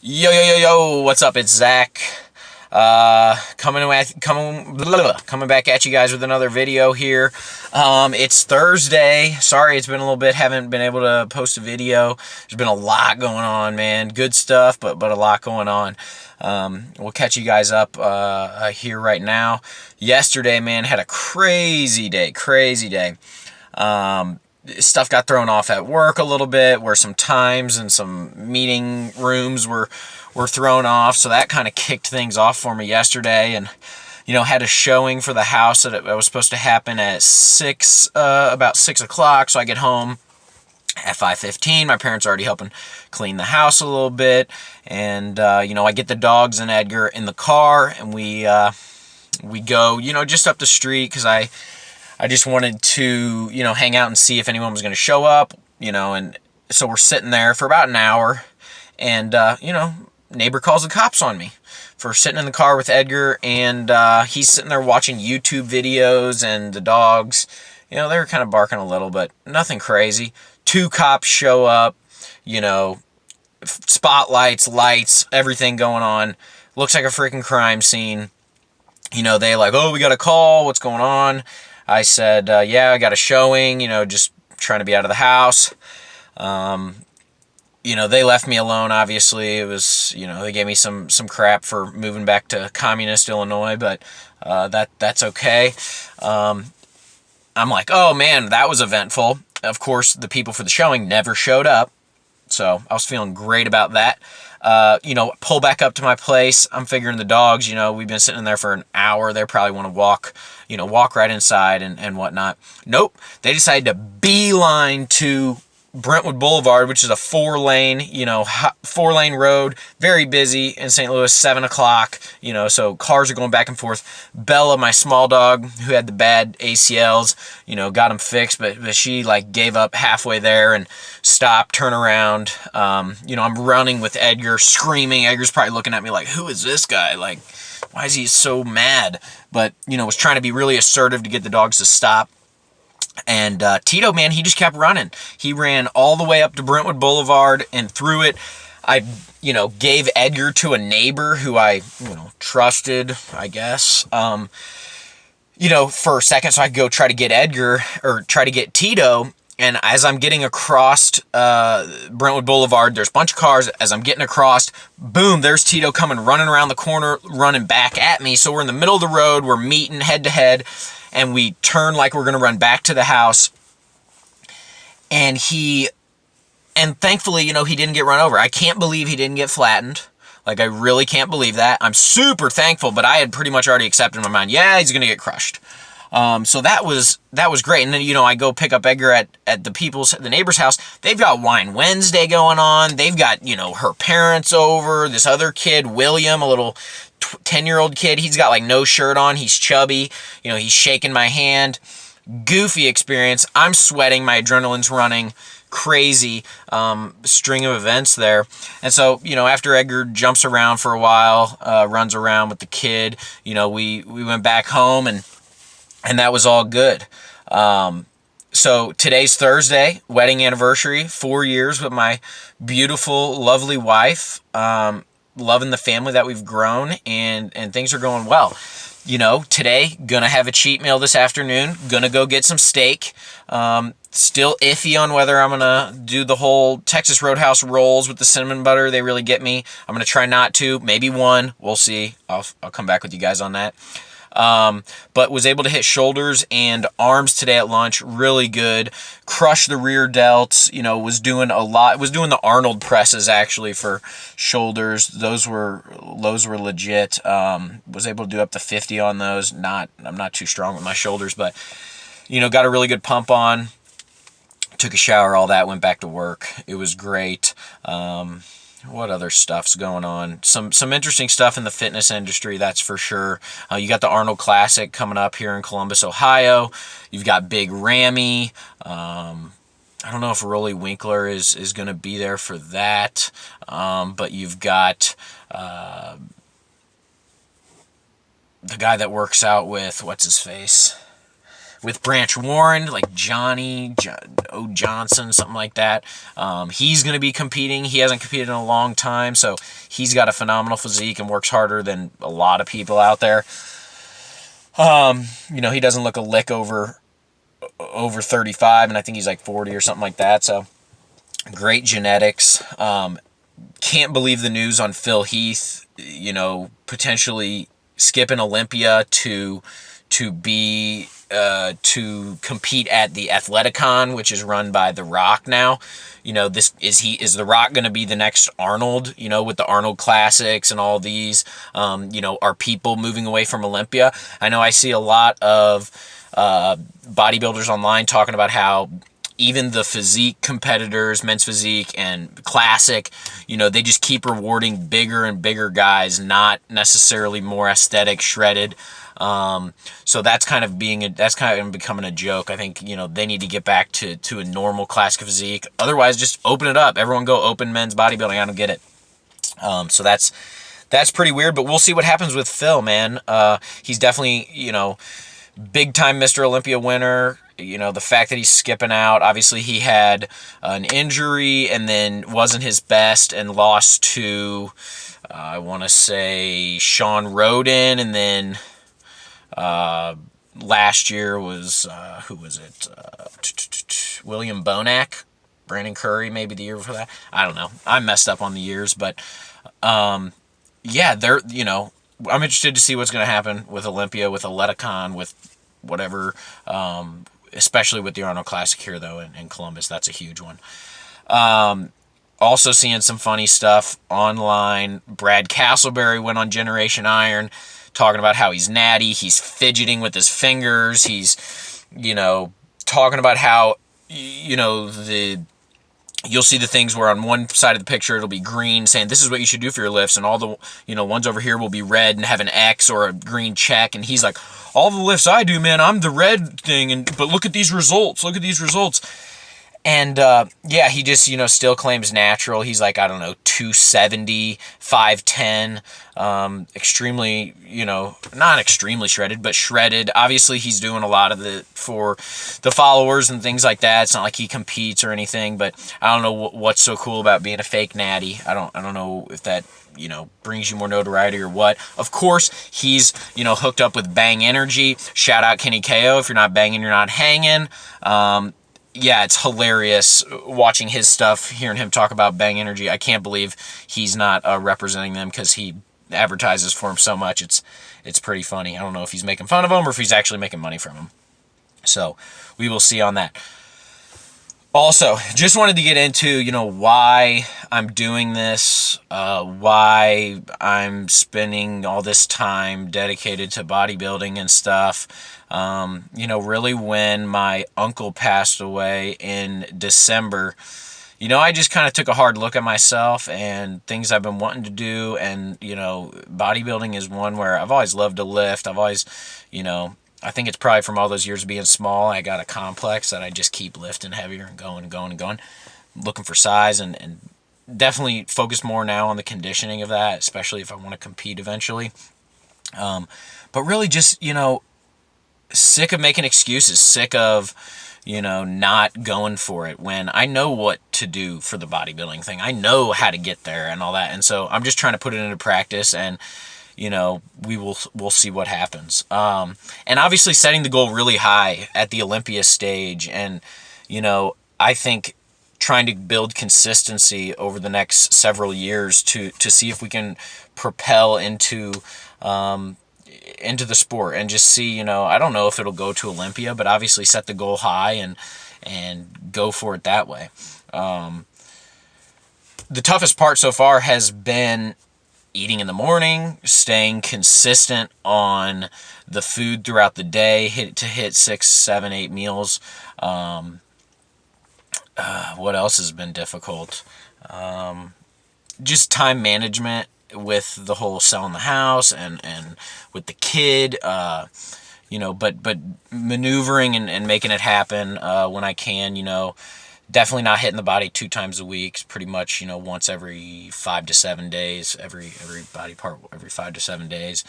Yo, yo, yo, yo, what's up? It's Zach. Coming back at you guys with another video here. It's Thursday. Sorry, it's been a little bit. Haven't been able to post a video. There's been a lot going on, man. Good stuff, but a lot going on. We'll catch you guys up here right now. Yesterday, man, had a crazy day. Stuff got thrown off at work a little bit, where some times and some meeting rooms were thrown off, so that kind of kicked things off for me yesterday. And had a showing for the house that it was supposed to happen at about 6 o'clock. So I get home at 5:15. My parents are already helping clean the house a little bit, and I get the dogs and Edgar in the car, and we go just up the street, because I just wanted to, hang out and see if anyone was going to show up, and so we're sitting there for about an hour, and, neighbor calls the cops on me for sitting in the car with Edgar, and he's sitting there watching YouTube videos, and the dogs, they were kind of barking a little, but nothing crazy. 2 cops show up, spotlights, lights, everything going on. Looks like a freaking crime scene. They like, oh, we got a call, what's going on? I said, yeah, I got a showing, just trying to be out of the house. They left me alone, obviously. It was, they gave me some crap for moving back to communist Illinois, but that's okay. I'm like, oh, man, that was eventful. Of course, the people for the showing never showed up, so I was feeling great about that. Pull back up to my place. I'm figuring the dogs, we've been sitting in there for an hour. They probably want to walk right inside and whatnot. Nope. They decided to beeline to Brentwood Boulevard, which is a 4-lane road, very busy in St. Louis, 7 o'clock, so cars are going back and forth. Bella, my small dog, who had the bad ACLs, got them fixed, but she gave up halfway there and stopped, turn around. I'm running with Edgar, screaming. Edgar's probably looking at me like, who is this guy? Why is he so mad? But, was trying to be really assertive to get the dogs to stop. And Tito, man, he just kept running. He ran all the way up to Brentwood Boulevard and through it. I, gave Edgar to a neighbor who I, trusted, I guess, for a second, so I could go try to get Edgar, or try to get Tito. And as I'm getting across Brentwood Boulevard, there's a bunch of cars. As I'm getting across, boom, there's Tito coming, running around the corner, running back at me. So we're in the middle of the road. We're meeting head to head. And we turn like we're going to run back to the house. And thankfully, he didn't get run over. I can't believe he didn't get flattened. I really can't believe that. I'm super thankful, but I had pretty much already accepted in my mind, yeah, he's going to get crushed. So that was great. And then, I go pick up Edgar at the neighbor's house. They've got Wine Wednesday going on. They've got, her parents over. This other kid, William, a little 10-year-old kid. He's got no shirt on. He's chubby. He's shaking my hand. Goofy experience. I'm sweating. My adrenaline's running crazy. String of events there. And so, after Edgar jumps around for a while, runs around with the kid, we went back home, and that was all good. So today's Thursday, wedding anniversary, 4 years with my beautiful, lovely wife. Loving the family that we've grown, and things are going well. Today, gonna have a cheat meal this afternoon. Gonna go get some steak. Still iffy on whether I'm gonna do the whole Texas Roadhouse rolls with the cinnamon butter. They really get me. I'm gonna try not to. Maybe one. We'll see. I'll come back with you guys on that. But was able to hit shoulders and arms today at lunch. Really good. Crushed the rear delts. Was doing a lot. Was doing the Arnold presses actually for shoulders. Those were legit. Was able to do up to 50 on those. I'm not too strong with my shoulders, but got a really good pump on. Took a shower, all that, went back to work. It was great. What other stuff's going on? Some interesting stuff in the fitness industry, that's for sure. You got the Arnold Classic coming up here in Columbus, Ohio. You've got Big Rammy. I don't know if Rolly Winkler is going to be there for that. But you've got the guy that works out with, what's his face? with Branch Warren, like O. Johnson, something like that. He's going to be competing. He hasn't competed in a long time, so he's got a phenomenal physique and works harder than a lot of people out there. He doesn't look a lick over 35, and I think he's like 40 or something like that, so great genetics. Can't believe the news on Phil Heath, potentially skipping Olympia to compete at the Athleticon, which is run by The Rock now. Is The Rock going to be the next Arnold, with the Arnold Classics and all these, are people moving away from Olympia? I know I see a lot of bodybuilders online talking about how even the physique competitors, men's physique and classic, they just keep rewarding bigger and bigger guys, not necessarily more aesthetic, shredded. So that's kind of becoming a joke. I think, they need to get back to a normal classic physique. Otherwise, just open it up. Everyone go open men's bodybuilding. I don't get it. So that's pretty weird, but we'll see what happens with Phil, man. He's definitely, big time Mr. Olympia winner. The fact that he's skipping out, obviously he had an injury and then wasn't his best and lost to, I want to say, Sean Roden, and then last year was, who was it? William Bonac, Brandon Curry, maybe the year before that. I don't know. I messed up on the years, but yeah, I'm interested to see what's going to happen with Olympia, with Athleticon, with whatever, especially with the Arnold Classic here, though, in Columbus. That's a huge one. Also seeing some funny stuff online. Brad Castleberry went on Generation Iron talking about how he's natty. He's fidgeting with his fingers. He's, talking about how, you'll see the things where on one side of the picture it'll be green saying this is what you should do for your lifts, and all the ones over here will be red and have an X or a green check, and he's like, all the lifts I do, man, I'm the red thing, but look at these results, and yeah, he just still claims natural. He's like, I don't know, 270, 5'10", extremely, not extremely shredded, but shredded. Obviously he's doing a lot of for the followers and things like that. It's not like he competes or anything, but I don't know what's so cool about being a fake natty. I don't know if that brings you more notoriety or what. Of course, he's, hooked up with Bang Energy. Shout out Kenny KO. If you're not banging, you're not hanging. Yeah, it's hilarious watching his stuff, hearing him talk about Bang Energy. I can't believe he's not representing them, because he advertises for him so much. It's pretty funny. I don't know if he's making fun of him or if he's actually making money from him. So we will see on that. Also, just wanted to get into, why I'm doing this, why I'm spending all this time dedicated to bodybuilding and stuff. Really when my uncle passed away in December, I just kind of took a hard look at myself and things I've been wanting to do. And, bodybuilding is one where I've always loved to lift. I've always, I think it's probably from all those years of being small, I got a complex that I just keep lifting heavier and going, looking for size, and definitely focus more now on the conditioning of that, especially if I want to compete eventually. But really just, sick of making excuses, sick of, not going for it when I know what to do for the bodybuilding thing. I know how to get there and all that. And so I'm just trying to put it into practice, and, we'll see what happens. And obviously setting the goal really high at the Olympia stage. And, I think trying to build consistency over the next several years to see if we can propel into the sport and just see, I don't know if it'll go to Olympia, but obviously set the goal high and go for it that way. The toughest part so far has been eating in the morning, staying consistent on the food throughout the day, hit 6, 7, 8 meals. What else has been difficult? Just time management with the whole selling the house and with the kid, but maneuvering and making it happen when I can, Definitely not hitting the body 2 times a week. It's pretty much, you know, once every 5 to 7 days, every body part every 5 to 7 days.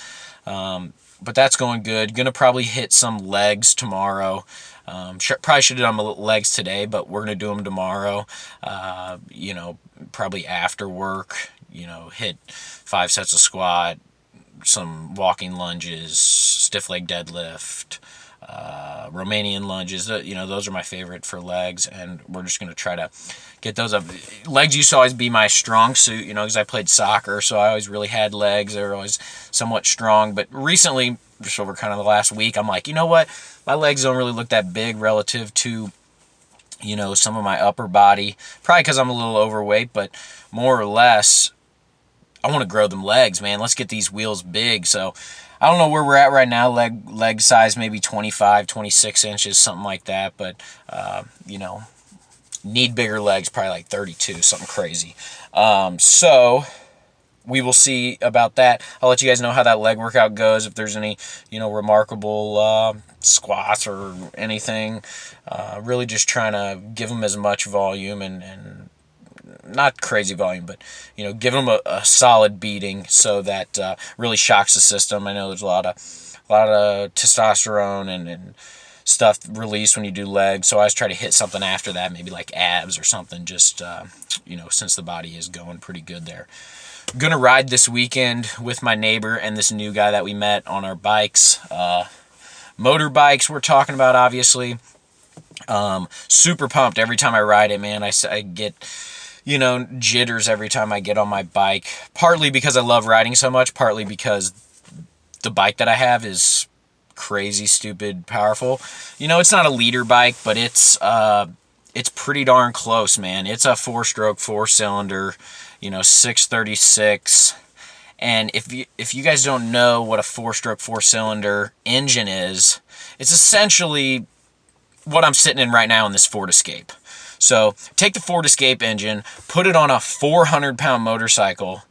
But that's going good. Gonna probably hit some legs tomorrow. Probably should have done legs today, but we're gonna do them tomorrow. You know, probably after work. You know, hit 5 sets of squat, some walking lunges, stiff leg deadlift, Romanian lunges. You know, those are my favorite for legs, and we're just going to try to get those up. Legs used to always be my strong suit, you know, because I played soccer, so I always really had legs. They were always somewhat strong, but recently, just over kind of the last week, I'm like, you know what? My legs don't really look that big relative to, you know, some of my upper body. Probably because I'm a little overweight, but more or less, I want to grow them legs, man. Let's get these wheels big. So I don't know where we're at right now. Leg size maybe 25, 26 inches, something like that. But, you know, need bigger legs, probably like 32, something crazy. So we will see about that. I'll let you guys know how that leg workout goes, if there's any, you know, remarkable squats or anything. Really just trying to give them as much volume and not crazy volume, but, you know, give them a solid beating so that really shocks the system. I know there's a lot of testosterone and stuff released when you do legs, so I always try to hit something after that, maybe like abs or something, just, you know, since the body is going pretty good there. I'm gonna ride this weekend with my neighbor and this new guy that we met on our bikes. Motorbikes we're talking about, obviously. Super pumped every time I ride it, man. I get, you know, jitters every time I get on my bike, partly because I love riding so much, partly because the bike that I have is crazy, stupid, powerful. You know, it's not a leader bike, but it's pretty darn close, man. It's a 4-stroke, 4-cylinder, you know, 636. And if you guys don't know what a 4-stroke, 4-cylinder engine is, it's essentially what I'm sitting in right now in this Ford Escape. So take the Ford Escape engine, put it on a 400-pound motorcycle.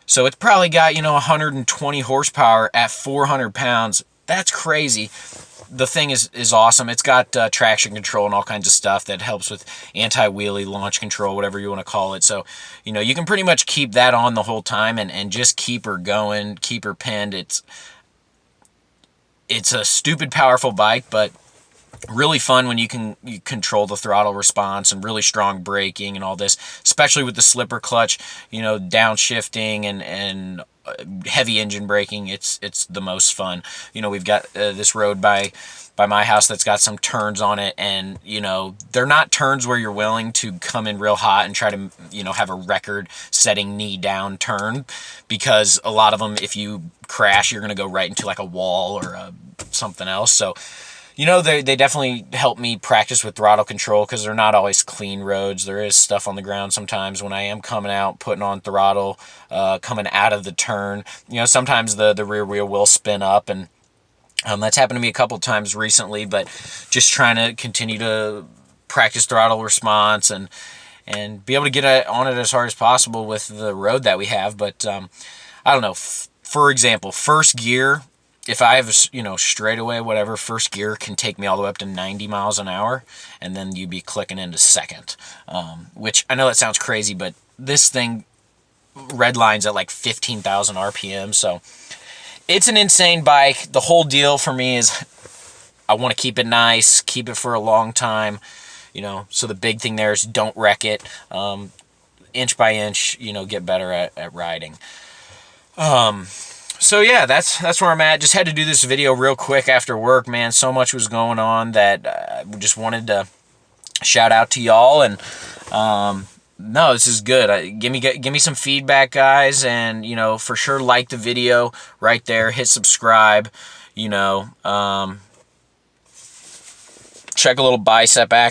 So it's probably got, you know, 120 horsepower at 400 pounds. That's crazy. The thing is awesome. It's got traction control and all kinds of stuff that helps with anti-wheelie, launch control, whatever you want to call it. So, you know, you can pretty much keep that on the whole time and just keep her going, keep her pinned. It's a stupid powerful bike, but really fun when you control the throttle response and really strong braking and all this, especially with the slipper clutch, you know, downshifting and heavy engine braking. It's the most fun. You know, we've got this road by my house that's got some turns on it, and, you know, they're not turns where you're willing to come in real hot and try to, you know, have a record setting knee down turn, because a lot of them, if you crash, you're going to go right into like a wall or something else. So, you know, they definitely help me practice with throttle control, because they're not always clean roads. There is stuff on the ground sometimes when I am coming out, putting on throttle, coming out of the turn. You know, sometimes the rear wheel will spin up, and that's happened to me a couple times recently, but just trying to continue to practice throttle response and be able to get on it as hard as possible with the road that we have. But I don't know. For example, first gear, if I have, you know, straightaway, whatever, first gear can take me all the way up to 90 miles an hour, and then you'd be clicking into second, which I know that sounds crazy, but this thing redlines at like 15,000 RPM, so it's an insane bike. The whole deal for me is I want to keep it nice, keep it for a long time, you know, so the big thing there is don't wreck it, inch by inch, you know, get better at riding. So yeah, that's where I'm at. Just had to do this video real quick after work, man. So much was going on that I just wanted to shout out to y'all. And no, this is good. Give me some feedback, guys, and, you know, for sure like the video right there. Hit subscribe. You know, check a little bicep action.